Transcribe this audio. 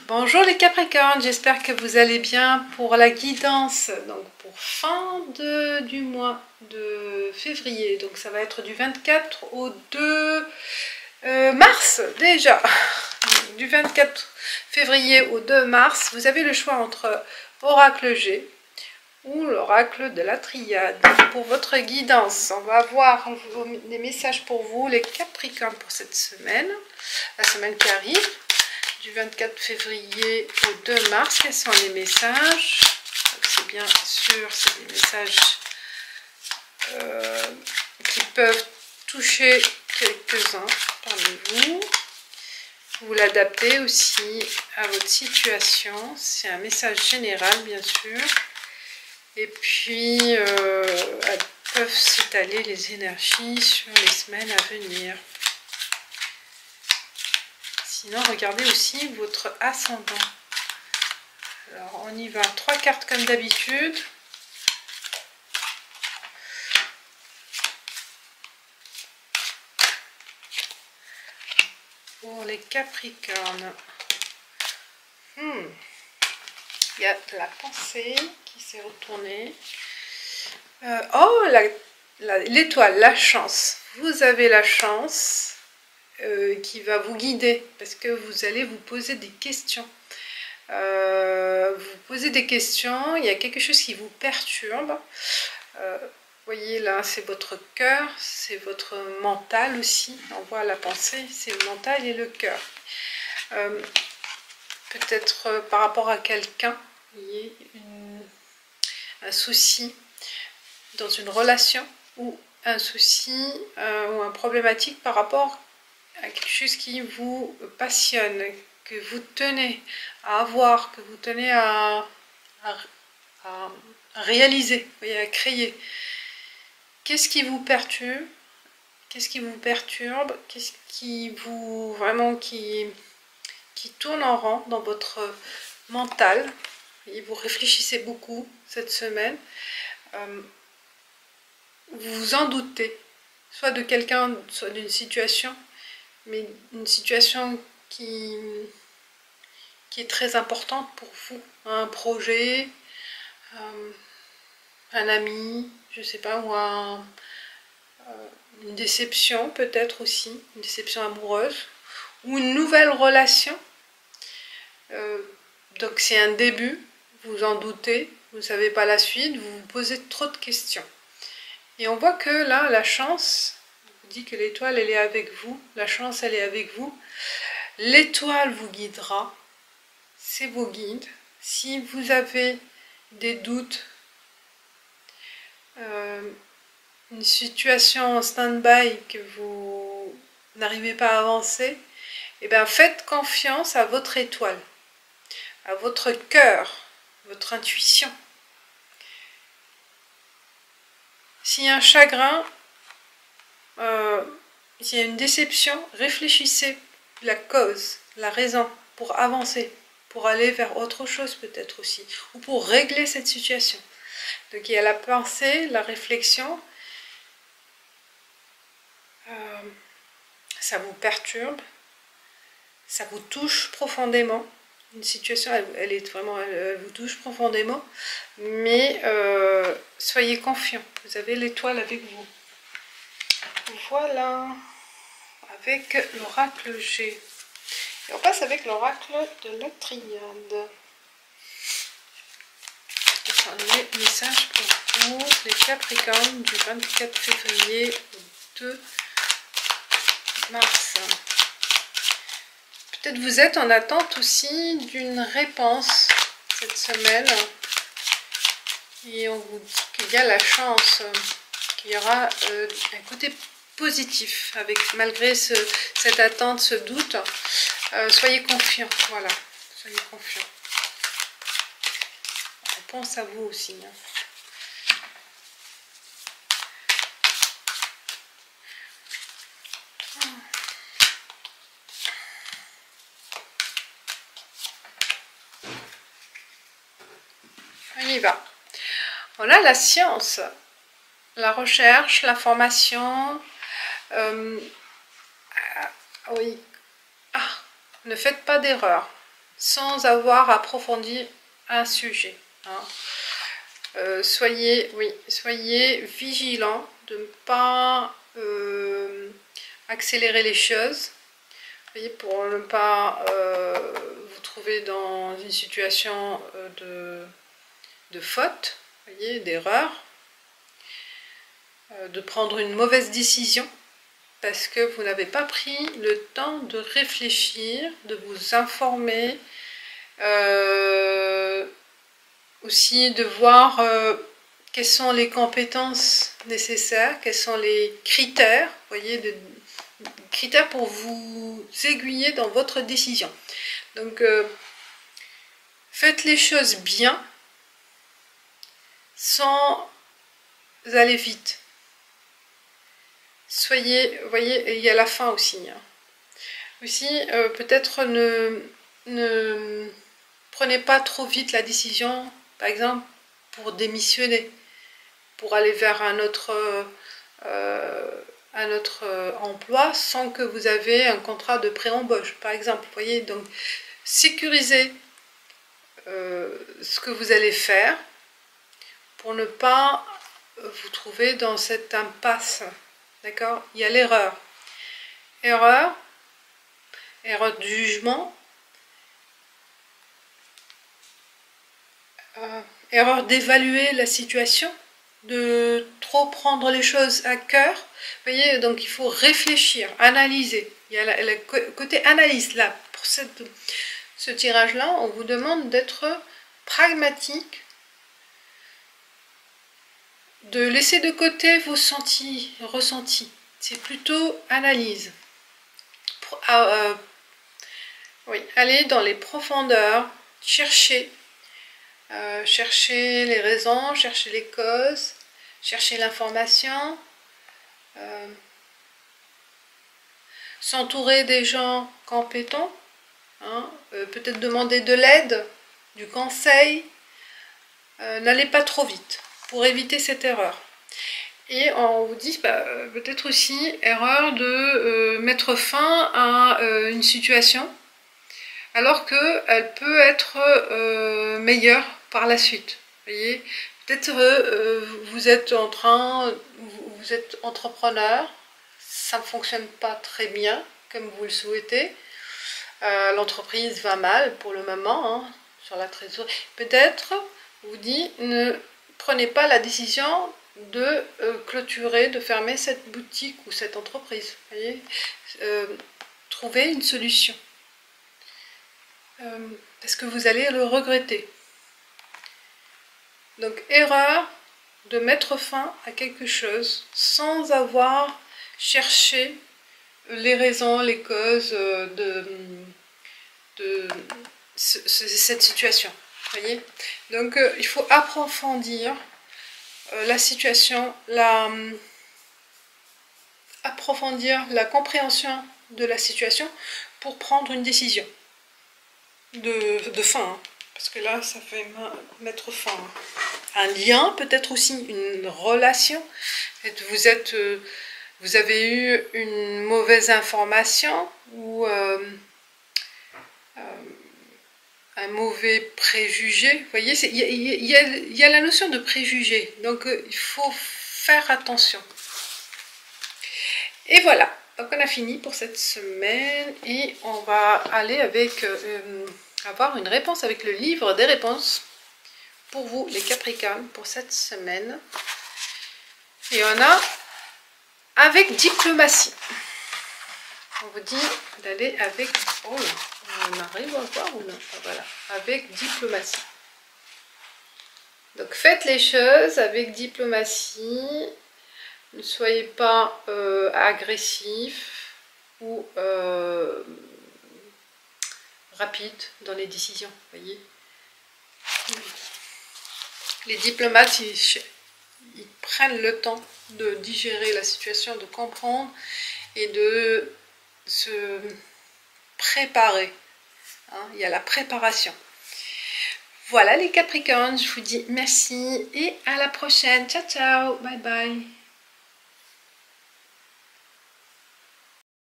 Bonjour les Capricornes, j'espère que vous allez bien pour la guidance, donc pour fin du mois de février, donc ça va être du 24 au 2 mars déjà, du 24 février au 2 mars, vous avez le choix entre Oracle G ou l'Oracle de la Triade. Pour votre guidance, on va voir des messages pour vous les Capricornes pour cette semaine, la semaine qui arrive. Du 24 février au 2 mars, quels sont les messages? C'est bien sûr, c'est des messages qui peuvent toucher quelques-uns parmi vous. Vous l'adaptez aussi à votre situation. C'est un message général, bien sûr. Et puis, elles peuvent s'étaler les énergies sur les semaines à venir. Sinon, regardez aussi votre ascendant. Alors, on y va. 3 cartes comme d'habitude. Pour les Capricornes. Il y a la pensée qui s'est retournée. L'étoile, la chance. Vous avez la chance. Qui va vous guider parce que vous allez vous poser des questions. Vous posez des questions, il y a quelque chose qui vous perturbe. Voyez là, c'est votre cœur, c'est votre mental aussi. On voit la pensée, c'est le mental et le cœur. Peut-être par rapport à quelqu'un, il y a un souci dans une relation ou un souci ou un problématique par rapport à quelque chose qui vous passionne, que vous tenez à avoir, que vous tenez à réaliser, à créer. Qu'est-ce qui vous perturbe? Qu'est-ce qui vous perturbe? Qu'est-ce qui vous vraiment qui tourne en rond dans votre mental? Et vous réfléchissez beaucoup cette semaine. Vous vous en doutez, soit de quelqu'un, soit d'une situation, mais une situation qui est très importante pour vous, un projet, un ami, je sais pas, ou une déception peut-être aussi, une déception amoureuse, ou une nouvelle relation. Donc c'est un début, vous en doutez, vous ne savez pas la suite, vous vous posez trop de questions. Et on voit que là, la chance, on dit que l'étoile, elle est avec vous, la chance, elle est avec vous. L'étoile vous guidera, c'est vos guides. Si vous avez des doutes, une situation en stand-by que vous n'arrivez pas à avancer, eh bien faites confiance à votre étoile, à votre cœur, votre intuition. S'il y a un chagrin, s'il y a une déception, réfléchissez la cause, la raison pour avancer, pour aller vers autre chose peut-être aussi, ou pour régler cette situation. Donc il y a la pensée, la réflexion, ça vous perturbe, ça vous touche profondément. Une situation, elle vous touche profondément, mais soyez confiants, vous avez l'étoile avec vous. Voilà, avec l'oracle G. Et on passe avec l'oracle de la Triade. Ce sont les messages pour vous, les Capricornes, du 24 février au 2 mars. Peut-être vous êtes en attente aussi d'une réponse cette semaine. Et on vous dit qu'il y a la chance, qu'il y aura un côté positif avec malgré cette attente, ce doute. Soyez confiants, voilà, soyez confiants. On pense à vous aussi. On y va. Voilà la science, la recherche, l'information. Oui. Ah, ne faites pas d'erreur. sans avoir approfondi un sujet. Hein. Soyez vigilants de ne pas accélérer les choses, voyez, pour ne pas vous trouver dans une situation de faute, voyez, d'erreur, de prendre une mauvaise décision parce que vous n'avez pas pris le temps de réfléchir, de vous informer, aussi de voir quelles sont les compétences nécessaires, quels sont les critères, voyez, critères pour vous aiguiller dans votre décision. Donc, faites les choses bien, sans aller vite. Soyez, vous voyez, il y a la fin aussi. Hein. Aussi, peut-être ne prenez pas trop vite la décision, par exemple, pour démissionner, pour aller vers un autre emploi sans que vous avez un contrat de pré-embauche, par exemple. Vous voyez, donc sécurisez ce que vous allez faire pour ne pas vous trouver dans cette impasse. D'accord? Il y a l'erreur. Erreur de jugement, erreur d'évaluer la situation, de trop prendre les choses à cœur. Vous voyez, donc il faut réfléchir, analyser. Il y a le côté analyse là. Pour ce tirage-là, on vous demande d'être pragmatique, de laisser de côté vos ressentis. C'est plutôt analyse. Oui, aller dans les profondeurs, chercher les raisons, chercher les causes, chercher l'information, s'entourer des gens compétents, hein, peut-être demander de l'aide, du conseil, n'allez pas trop vite pour éviter cette erreur. Et on vous dit peut-être aussi erreur de mettre fin à une situation alors qu'elle peut être meilleure par la suite. Vous voyez, peut-être vous êtes vous êtes entrepreneur, ça ne fonctionne pas très bien comme vous le souhaitez, l'entreprise va mal pour le moment, hein, sur la trésorerie. Peut-être, vous dit, ne prenez pas la décision de clôturer, de fermer cette boutique ou cette entreprise. Vous voyez, trouvez une solution. Parce que vous allez le regretter. Donc, erreur de mettre fin à quelque chose sans avoir cherché les raisons, les causes de cette situation. Vous voyez? Donc, il faut approfondir la situation, approfondir la compréhension de la situation pour prendre une décision de fin. Hein. Parce que là, ça fait mettre fin. Hein. Un lien, peut-être aussi une relation. Vous avez eu une mauvaise information ou un mauvais préjugé. Vous voyez, il y a la notion de préjugé. Donc, il faut faire attention. Et voilà. Donc, on a fini pour cette semaine. Et on va aller avec... avoir une réponse avec le livre des réponses pour vous, les Capricornes, pour cette semaine. Et on a avec diplomatie. On vous dit d'aller avec... Oh, on arrive à voir ou non? Voilà, avec diplomatie. Donc faites les choses avec diplomatie. Ne soyez pas agressif ou rapide dans les décisions, voyez. Les diplomates, ils prennent le temps de digérer la situation, de comprendre et de se préparer. Hein, il y a la préparation. Voilà les Capricornes, je vous dis merci et à la prochaine. Ciao, ciao, bye bye.